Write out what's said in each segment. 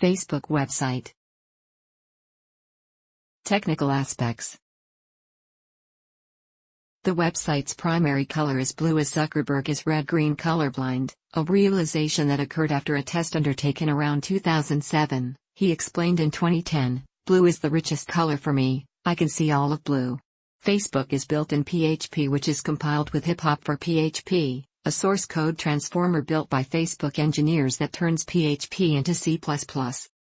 Facebook website. Technical aspects. The website's primary color is blue as Zuckerberg is red-green colorblind, a realization that occurred after a test undertaken around 2007. He explained in 2010, "Blue is the richest color for me, I can see all of blue." Facebook is built in PHP, which is compiled with hip-hop for PHP, a source code transformer built by Facebook engineers that turns PHP into C++.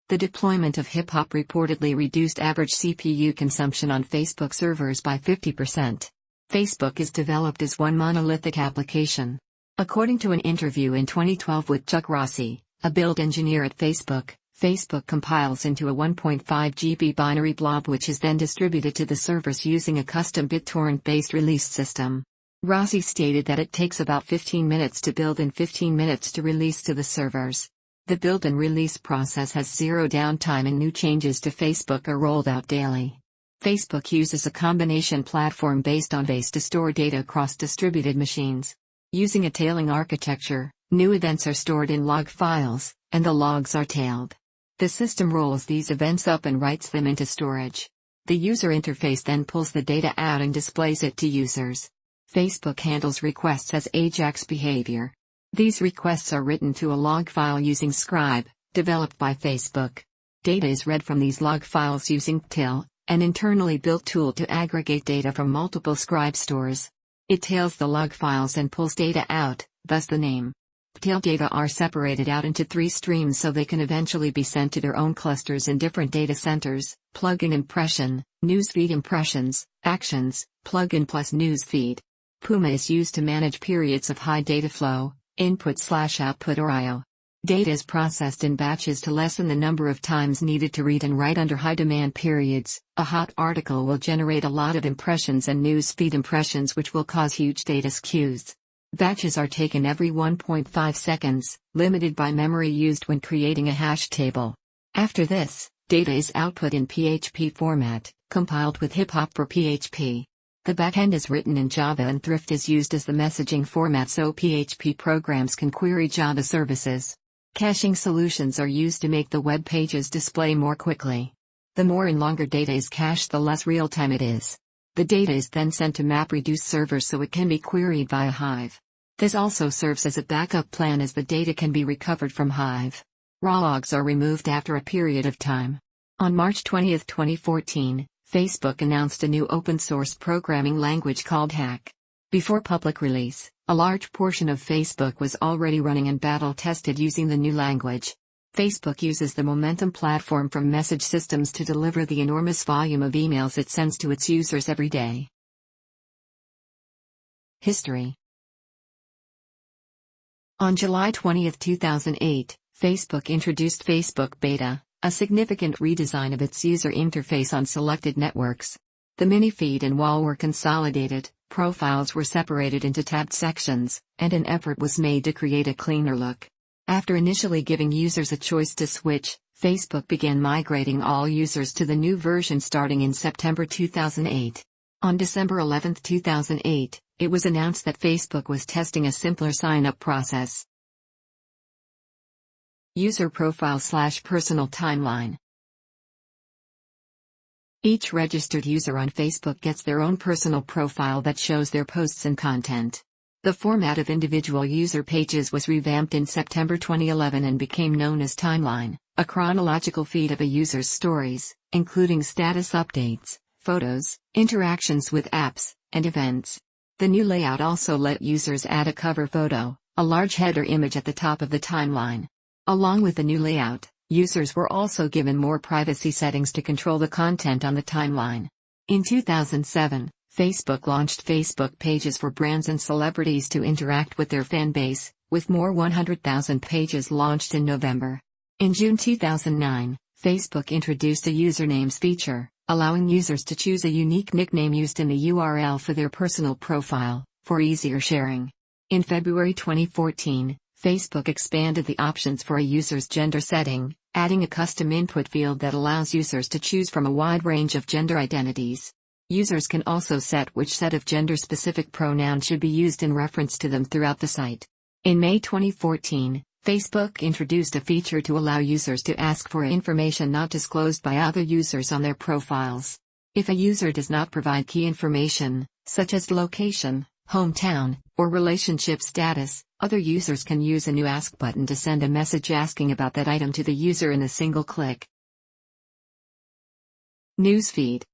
The deployment of hip-hop reportedly reduced average CPU consumption on Facebook servers by 50%. Facebook is developed as one monolithic application. According to an interview in 2012 with Chuck Rossi, a build engineer at Facebook, Facebook compiles into a 1.5 GB binary blob which is then distributed to the servers using a custom BitTorrent-based release system. Rossi stated that it takes about 15 minutes to build and 15 minutes to release to the servers. The build and release process has zero downtime and new changes to Facebook are rolled out daily. Facebook uses a combination platform based on Base to store data across distributed machines. Using a tailing architecture, new events are stored in log files, and the logs are tailed. The system rolls these events up and writes them into storage. The user interface then pulls the data out and displays it to users. Facebook handles requests as AJAX behavior. These requests are written to a log file using Scribe, developed by Facebook. Data is read from these log files using TIL, an internally built tool to aggregate data from multiple Scribe stores. It tails the log files and pulls data out, thus the name. TIL data are separated out into 3 streams so they can eventually be sent to their own clusters in different data centers: plugin impression, newsfeed impressions, actions, plugin plus newsfeed. Puma is used to manage periods of high data flow, input/output or I/O. Data is processed in batches to lessen the number of times needed to read and write under high demand periods. A hot article will generate a lot of impressions and newsfeed impressions, which will cause huge data skews. Batches are taken every 1.5 seconds, limited by memory used when creating a hash table. After this, data is output in PHP format, compiled with hip-hop for PHP. The backend is written in Java and Thrift is used as the messaging format so PHP programs can query Java services. Caching solutions are used to make the web pages display more quickly. The more and longer data is cached, the less real-time it is. The data is then sent to MapReduce servers so it can be queried via Hive. This also serves as a backup plan as the data can be recovered from Hive. Raw logs are removed after a period of time. On March 20, 2014, Facebook announced a new open-source programming language called Hack. Before public release, a large portion of Facebook was already running and battle-tested using the new language. Facebook uses the Momentum platform from message systems to deliver the enormous volume of emails it sends to its users every day. History. On July 20, 2008, Facebook introduced Facebook Beta, a significant redesign of its user interface on selected networks. The mini-feed and wall were consolidated, profiles were separated into tabbed sections, and an effort was made to create a cleaner look. After initially giving users a choice to switch, Facebook began migrating all users to the new version starting in September 2008. On December 11, 2008, it was announced that Facebook was testing a simpler sign-up process. User profile/personal timeline. Each registered user on Facebook gets their own personal profile that shows their posts and content. The format of individual user pages was revamped in September 2011 and became known as Timeline, a chronological feed of a user's stories, including status updates, photos, interactions with apps, and events. The new layout also let users add a cover photo, a large header image at the top of the timeline. Along with the new layout, users were also given more privacy settings to control the content on the timeline. In 2007, Facebook launched Facebook pages for brands and celebrities to interact with their fan base, with more 100,000 pages launched in November. In June 2009, Facebook introduced a usernames feature, allowing users to choose a unique nickname used in the URL for their personal profile, for easier sharing. In February 2014, Facebook expanded the options for a user's gender setting, adding a custom input field that allows users to choose from a wide range of gender identities. Users can also set which set of gender-specific pronouns should be used in reference to them throughout the site. In May 2014, Facebook introduced a feature to allow users to ask for information not disclosed by other users on their profiles. If a user does not provide key information, such as location, hometown, or relationship status, other users can use a new Ask button to send a message asking about that item to the user in a single click. Newsfeed.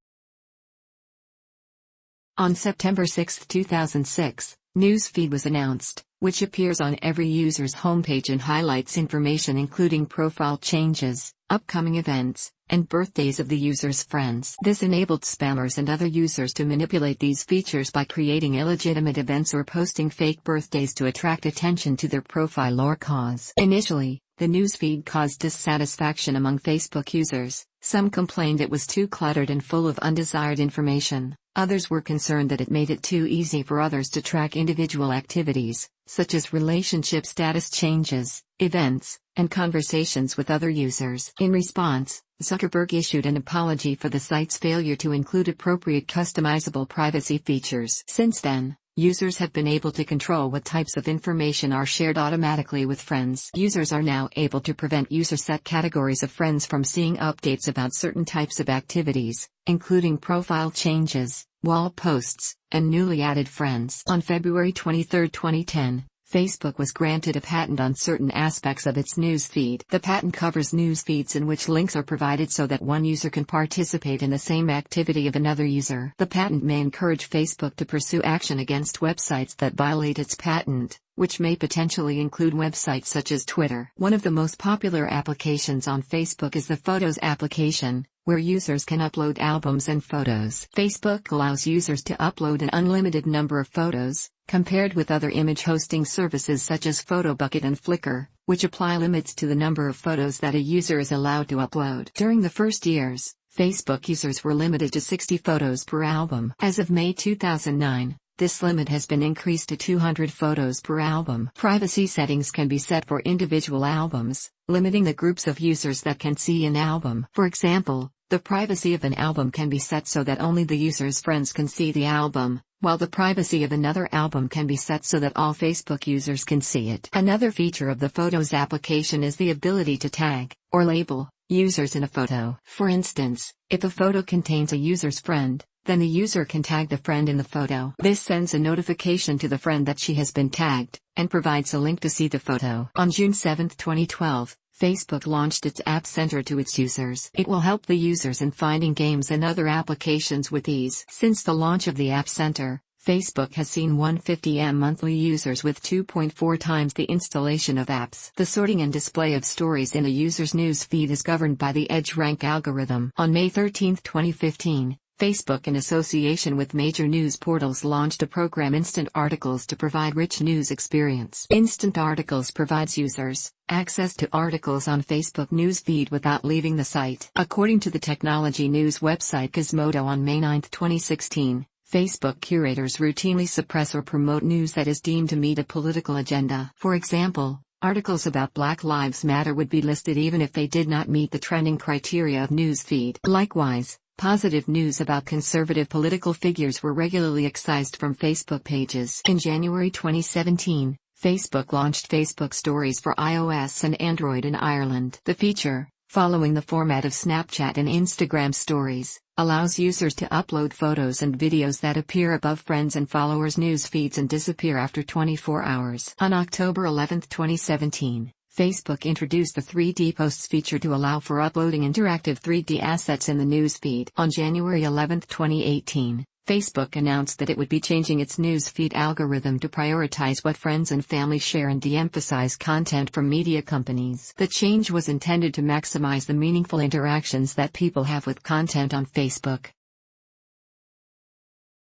On September 6, 2006, Newsfeed was announced, which appears on every user's homepage and highlights information including profile changes, upcoming events, and birthdays of the user's friends. This enabled spammers and other users to manipulate these features by creating illegitimate events or posting fake birthdays to attract attention to their profile or cause. Initially, the newsfeed caused dissatisfaction among Facebook users. Some complained it was too cluttered and full of undesired information. Others were concerned that it made it too easy for others to track individual activities, such as relationship status changes, events, and conversations with other users. In response, Zuckerberg issued an apology for the site's failure to include appropriate customizable privacy features. Since then, users have been able to control what types of information are shared automatically with friends. Users are now able to prevent user-set categories of friends from seeing updates about certain types of activities, including profile changes, wall posts, and newly added friends. On February 23, 2010, Facebook was granted a patent on certain aspects of its news feed. The patent covers news feeds in which links are provided so that one user can participate in the same activity of another user. The patent may encourage Facebook to pursue action against websites that violate its patent, which may potentially include websites such as Twitter. One of the most popular applications on Facebook is the Photos application, where users can upload albums and photos. Facebook allows users to upload an unlimited number of photos, compared with other image hosting services such as PhotoBucket and Flickr, which apply limits to the number of photos that a user is allowed to upload. During the first years, Facebook users were limited to 60 photos per album. As of May 2009, this limit has been increased to 200 photos per album. Privacy settings can be set for individual albums, limiting the groups of users that can see an album. For example, the privacy of an album can be set so that only the user's friends can see the album, while the privacy of another album can be set so that all Facebook users can see it. Another feature of the Photos application is the ability to tag, or label, users in a photo. For instance, if a photo contains a user's friend, then the user can tag the friend in the photo. This sends a notification to the friend that she has been tagged, and provides a link to see the photo. On June 7, 2012, Facebook launched its App Center to its users. It will help the users in finding games and other applications with ease. Since the launch of the App Center, Facebook has seen 150 monthly users with 2.4 times the installation of apps. The sorting and display of stories in a user's news feed is governed by the EdgeRank algorithm. On May 13, 2015, Facebook, in association with major news portals, launched a program Instant Articles to provide rich news experience. Instant Articles provides users access to articles on Facebook news feed without leaving the site. According to the technology news website Gizmodo, on May 9, 2016, Facebook curators routinely suppress or promote news that is deemed to meet a political agenda. For example, articles about Black Lives Matter would be listed even if they did not meet the trending criteria of news feed. Likewise, positive news about conservative political figures were regularly excised from Facebook pages. In January 2017, Facebook launched Facebook Stories for iOS and Android in Ireland. The feature, following the format of Snapchat and Instagram Stories, allows users to upload photos and videos that appear above friends and followers' news feeds and disappear after 24 hours. On October 11, 2017, Facebook introduced the 3D Posts feature to allow for uploading interactive 3D assets in the newsfeed. On January 11, 2018, Facebook announced that it would be changing its newsfeed algorithm to prioritize what friends and family share and de-emphasize content from media companies. The change was intended to maximize the meaningful interactions that people have with content on Facebook.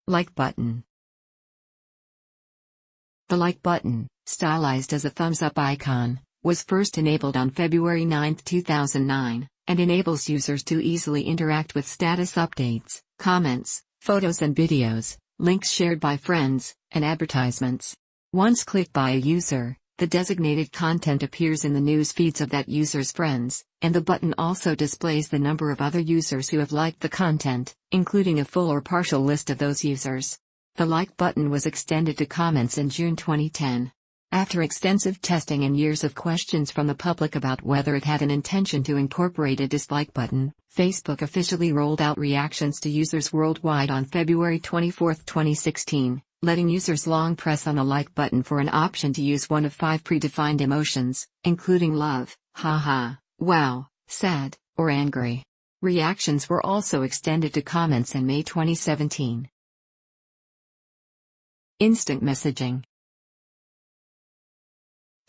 Like button. The like button, stylized as a thumbs-up icon, was first enabled on February 9, 2009, and enables users to easily interact with status updates, comments, photos and videos, links shared by friends, and advertisements. Once clicked by a user, the designated content appears in the news feeds of that user's friends, and the button also displays the number of other users who have liked the content, including a full or partial list of those users. The like button was extended to comments in June 2010. After extensive testing and years of questions from the public about whether it had an intention to incorporate a dislike button, Facebook officially rolled out reactions to users worldwide on February 24, 2016, letting users long press on the like button for an option to use one of 5 predefined emotions, including love, haha, wow, sad, or angry. Reactions were also extended to comments in May 2017. Instant messaging.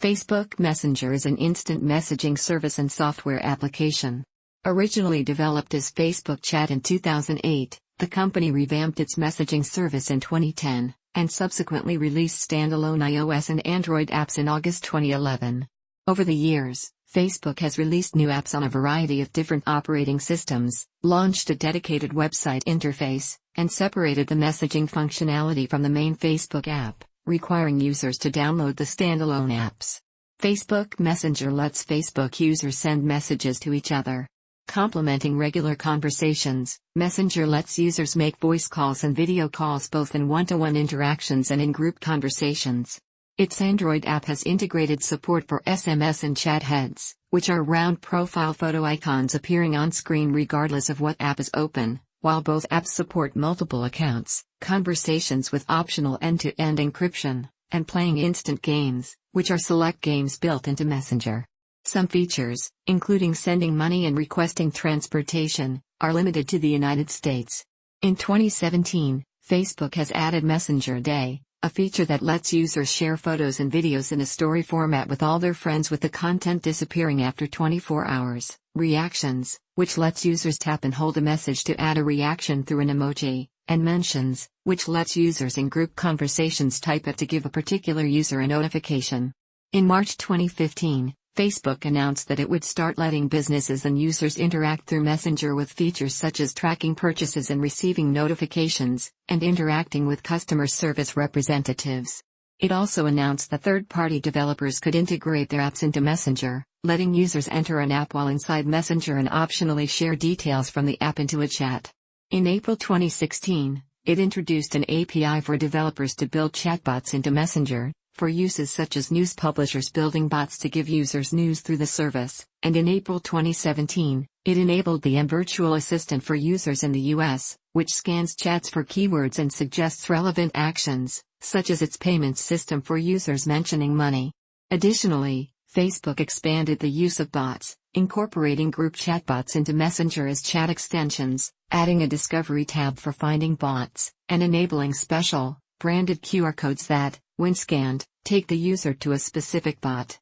Facebook Messenger is an instant messaging service and software application. Originally developed as Facebook Chat in 2008, the company revamped its messaging service in 2010, and subsequently released standalone iOS and Android apps in August 2011. Over the years, Facebook has released new apps on a variety of different operating systems, launched a dedicated website interface, and separated the messaging functionality from the main Facebook app, requiring users to download the standalone apps. Facebook Messenger lets Facebook users send messages to each other. Complementing regular conversations, Messenger lets users make voice calls and video calls both in one-to-one interactions and in group conversations. Its Android app has integrated support for SMS and chat heads, which are round profile photo icons appearing on screen regardless of what app is open, while both apps support multiple accounts, conversations with optional end-to-end encryption, and playing instant games, which are select games built into Messenger. Some features, including sending money and requesting transportation, are limited to the United States. In 2017, Facebook has added Messenger Day, a feature that lets users share photos and videos in a story format with all their friends with the content disappearing after 24 hours. Reactions, which lets users tap and hold a message to add a reaction through an emoji, and Mentions, which lets users in group conversations type it to give a particular user a notification. In March 2015, Facebook announced that it would start letting businesses and users interact through Messenger with features such as tracking purchases and receiving notifications, and interacting with customer service representatives. It also announced that third-party developers could integrate their apps into Messenger, letting users enter an app while inside Messenger and optionally share details from the app into a chat. In April 2016, it introduced an API for developers to build chatbots into Messenger, for uses such as news publishers building bots to give users news through the service, and in April 2017, it enabled the Virtual Assistant for users in the US, which scans chats for keywords and suggests relevant actions, such as its payments system for users mentioning money. Additionally, Facebook expanded the use of bots, incorporating group chatbots into Messenger as chat extensions, adding a discovery tab for finding bots, and enabling special, branded QR codes that, when scanned, take the user to a specific bot.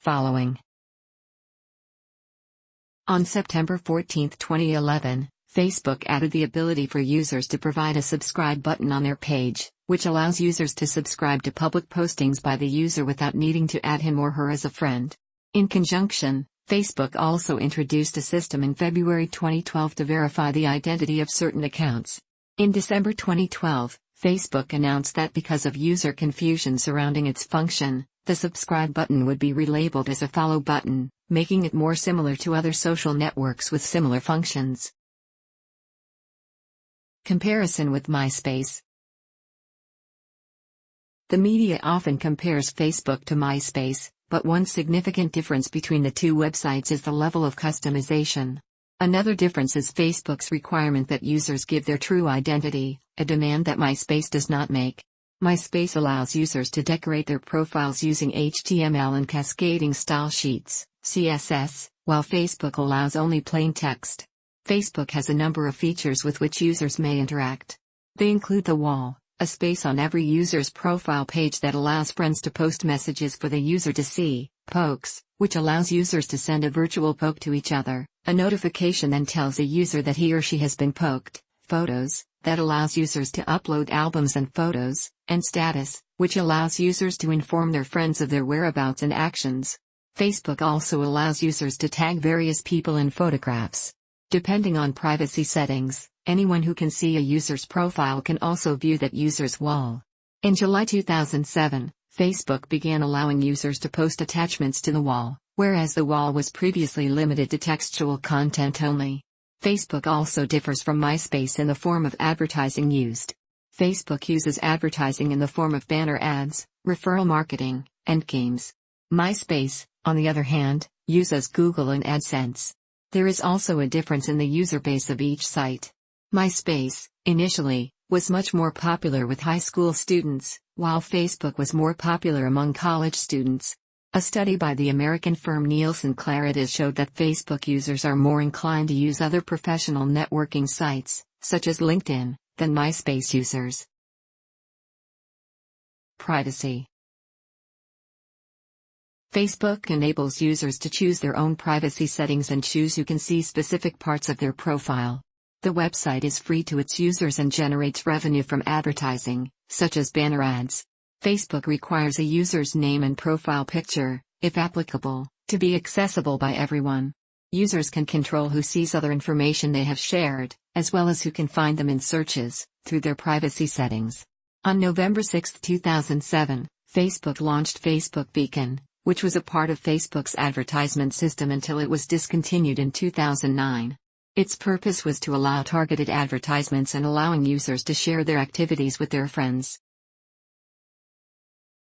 Following. On September 14, 2011, Facebook added the ability for users to provide a subscribe button on their page, which allows users to subscribe to public postings by the user without needing to add him or her as a friend. In conjunction, Facebook also introduced a system in February 2012 to verify the identity of certain accounts. In December 2012, Facebook announced that because of user confusion surrounding its function, the subscribe button would be relabeled as a follow button, making it more similar to other social networks with similar functions. Comparison with MySpace. The media often compares Facebook to MySpace, but one significant difference between the two websites is the level of customization. Another difference is Facebook's requirement that users give their true identity, a demand that MySpace does not make. MySpace allows users to decorate their profiles using HTML and cascading style sheets, CSS, while Facebook allows only plain text. Facebook has a number of features with which users may interact. They include the wall, a space on every user's profile page that allows friends to post messages for the user to see, pokes, which allows users to send a virtual poke to each other, a notification then tells a user that he or she has been poked, photos, that allows users to upload albums and photos, and status, which allows users to inform their friends of their whereabouts and actions. Facebook also allows users to tag various people in photographs. Depending on privacy settings, anyone who can see a user's profile can also view that user's wall. In July 2007, Facebook began allowing users to post attachments to the wall, whereas the wall was previously limited to textual content only. Facebook also differs from MySpace in the form of advertising used. Facebook uses advertising in the form of banner ads, referral marketing, and games. MySpace, on the other hand, uses Google and AdSense. There is also a difference in the user base of each site. MySpace, initially, was much more popular with high school students, while Facebook was more popular among college students. A study by the American firm Nielsen Claritas showed that Facebook users are more inclined to use other professional networking sites, such as LinkedIn, than MySpace users. Privacy. Facebook enables users to choose their own privacy settings and choose who can see specific parts of their profile. The website is free to its users and generates revenue from advertising, such as banner ads. Facebook requires a user's name and profile picture, if applicable, to be accessible by everyone. Users can control who sees other information they have shared, as well as who can find them in searches, through their privacy settings. On November 6, 2007, Facebook launched Facebook Beacon, which was a part of Facebook's advertisement system until it was discontinued in 2009. Its purpose was to allow targeted advertisements and allowing users to share their activities with their friends.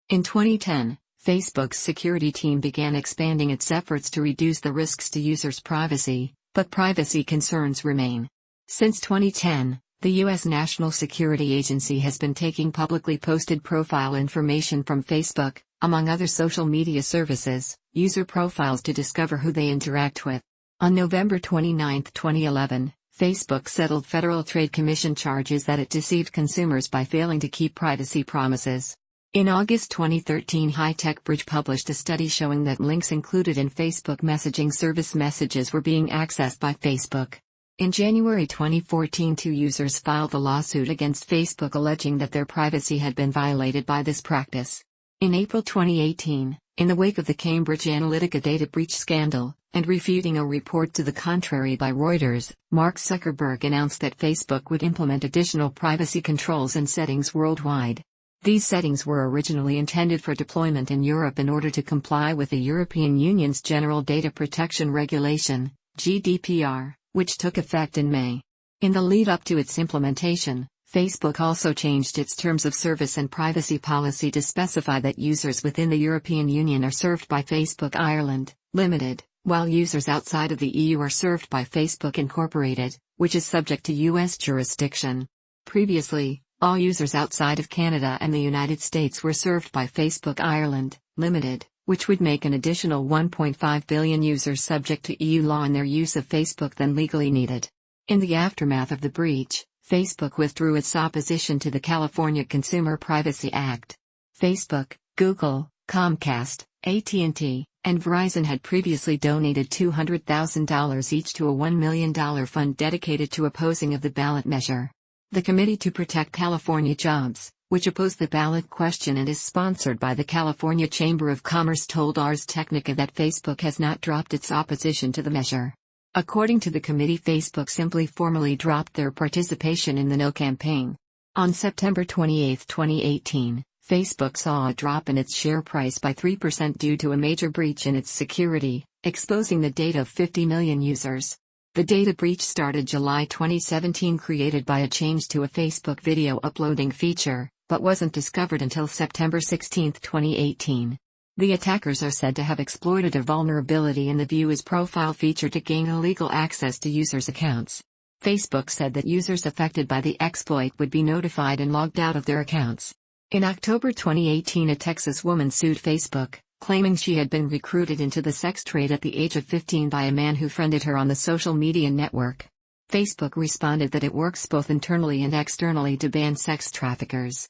In 2010, Facebook's security team began expanding its efforts to reduce the risks to users' privacy, but privacy concerns remain. Since 2010, the U.S. National Security Agency has been taking publicly posted profile information from Facebook, among other social media services, user profiles to discover who they interact with. On November 29, 2011, Facebook settled Federal Trade Commission charges that it deceived consumers by failing to keep privacy promises. In August 2013, High Tech Bridge published a study showing that links included in Facebook messaging service messages were being accessed by Facebook. In January 2014, two users filed a lawsuit against Facebook alleging that their privacy had been violated by this practice. In April 2018, in the wake of the Cambridge Analytica data breach scandal, and refuting a report to the contrary by Reuters, Mark Zuckerberg announced that Facebook would implement additional privacy controls and settings worldwide. These settings were originally intended for deployment in Europe in order to comply with the European Union's General Data Protection Regulation, GDPR, which took effect in May. In the lead-up to its implementation, Facebook also changed its terms of service and privacy policy to specify that users within the European Union are served by Facebook Ireland, Limited, while users outside of the EU are served by Facebook Incorporated, which is subject to U.S. jurisdiction. Previously, all users outside of Canada and the United States were served by Facebook Ireland, Limited, which would make an additional 1.5 billion users subject to EU law in their use of Facebook than legally needed. In the aftermath of the breach, Facebook withdrew its opposition to the California Consumer Privacy Act. Facebook, Google, Comcast, AT&T, and Verizon had previously donated $200,000 each to a $1 million fund dedicated to opposing of the ballot measure. The Committee to Protect California Jobs, which opposed the ballot question and is sponsored by the California Chamber of Commerce, told Ars Technica that Facebook has not dropped its opposition to the measure. According to the committee, Facebook simply formally dropped their participation in the No campaign. On September 28, 2018, Facebook saw a drop in its share price by 3% due to a major breach in its security, exposing the data of 50 million users. The data breach started July 2017, created by a change to a Facebook video uploading feature, but wasn't discovered until September 16, 2018. The attackers are said to have exploited a vulnerability in the View as Profile feature to gain illegal access to users' accounts. Facebook said that users affected by the exploit would be notified and logged out of their accounts. In October 2018, a Texas woman sued Facebook, claiming she had been recruited into the sex trade at the age of 15 by a man who friended her on the social media network. Facebook responded that it works both internally and externally to ban sex traffickers.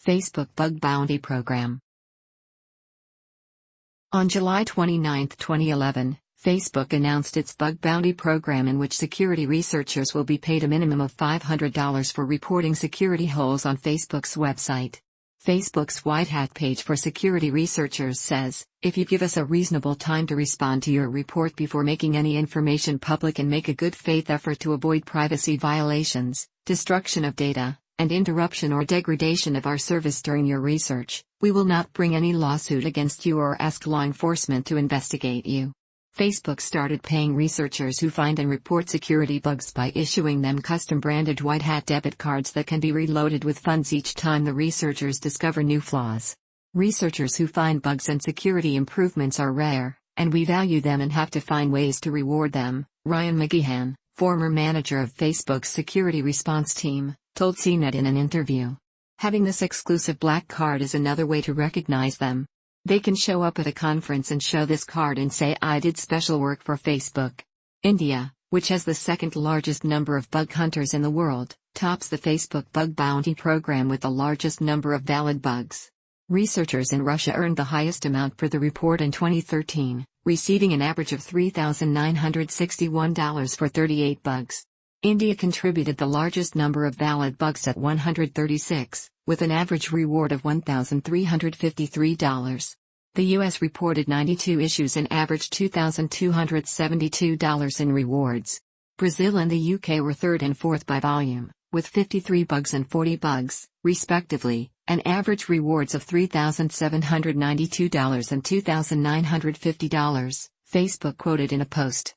Facebook Bug Bounty Program. On July 29, 2011, Facebook announced its Bug Bounty Program, in which security researchers will be paid a minimum of $500 for reporting security holes on Facebook's website. Facebook's White Hat page for security researchers says, "If you give us a reasonable time to respond to your report before making any information public and make a good faith effort to avoid privacy violations, destruction of data, and interruption or degradation of our service during your research, we will not bring any lawsuit against you or ask law enforcement to investigate you." Facebook started paying researchers who find and report security bugs by issuing them custom-branded white hat debit cards that can be reloaded with funds each time the researchers discover new flaws. Researchers who find bugs and security improvements are rare, and we value them and have to find ways to reward them, Ryan McGeehan, former manager of Facebook's security response team, told CNET in an interview. Having this exclusive black card is another way to recognize them. They can show up at a conference and show this card and say, "I did special work for Facebook." India, which has the second largest number of bug hunters in the world, tops the Facebook bug bounty program with the largest number of valid bugs. Researchers in Russia earned the highest amount per the report in 2013, receiving an average of $3,961 for 38 bugs. India contributed the largest number of valid bugs at 136, with an average reward of $1,353. The US reported 92 issues and averaged $2,272 in rewards. Brazil and the UK were third and fourth by volume, with 53 bugs and 40 bugs, respectively, and average rewards of $3,792 and $2,950, Facebook quoted in a post.